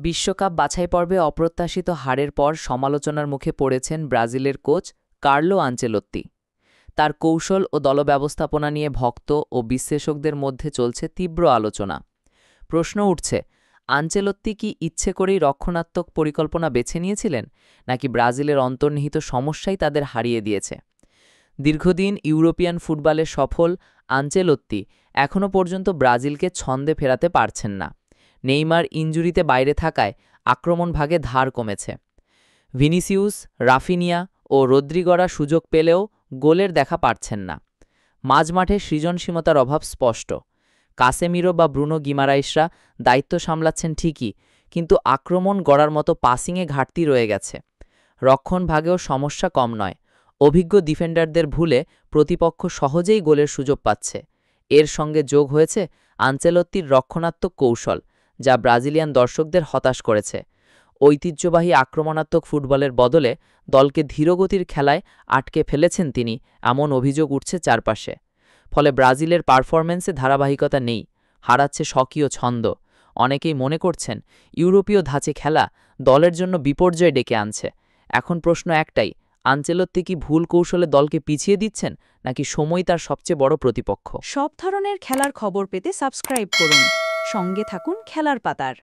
বিশ্বকাপ বাছাই পর্বে অপ্রত্যাশিত হারের পর সমালোচনার মুখে পড়েছেন ব্রাজিলের কোচ কার্লো আনচেলত্তি। তার কৌশল ও দলব্যবস্থাপনা নিয়ে ভক্ত ও বিশ্লেষকদের মধ্যে চলছে তীব্র আলোচনা। প্রশ্ন উঠছে, আনচেলত্তি কি ইচ্ছে করেই রক্ষণাত্মক পরিকল্পনা বেছে নিয়েছিলেন, নাকি ব্রাজিলের অন্তর্নিহিত সমস্যাই তাদের হারিয়ে দিয়েছে? দীর্ঘদিন ইউরোপিয়ান ফুটবলে সফল আনচেলত্তি এখনও পর্যন্ত ব্রাজিলকে ছন্দে ফেরাতে পারছেন না। নেইমার ইনজুরিতে বাইরে থাকায় আক্রমণ ভাগে ধার কমেছে। ভিনিসিউস, রাফিনিয়া ও রদ্রিগোরা সুযোগ পেলেও গোলের দেখা পাচ্ছেন না। মাঝমাঠে সৃজনশীলতার অভাব স্পষ্ট। কাসেমিরো বা ব্রুনো গিমারাইসরা দায়িত্ব সামলাচ্ছেন ঠিকই, কিন্তু আক্রমণ গড়ার মতো পাসিংয়ে ঘাটতি রয়ে গেছে। রক্ষণ ভাগেও সমস্যা কম নয়। অভিজ্ঞ ডিফেন্ডারদের ভুলে প্রতিপক্ষ সহজেই গোলের সুযোগ পাচ্ছে। এর সঙ্গে যোগ হয়েছে আনচেলত্তির রক্ষণাত্মক কৌশল, যা ব্রাজিলিয়ান দর্শকদের হতাশ করেছে। ঐতিহ্যবাহী আক্রমণাত্মক ফুটবলের বদলে দলকে ধীরগতির খেলায় আটকে ফেলেছেন তিনি, এমন অভিযোগ উঠছে চারপাশে। ফলে ব্রাজিলের পারফরম্যান্সে ধারাবাহিকতা নেই, হারাচ্ছে স্বকীয় ছন্দ। অনেকেই মনে করছেন ইউরোপীয় ধাঁচে খেলা দলের জন্য বিপর্যয় ডেকে আনছে। এখন প্রশ্ন একটাই, আনচেলত্তি কি ভুল কৌশলে দলকে পিছিয়ে দিচ্ছেন, নাকি সময় তার সবচেয়ে বড় প্রতিপক্ষ? সব ধরনের খেলার খবর পেতে সাবস্ক্রাইব করুন। সঙ্গে থাকুন খেলার পাতার।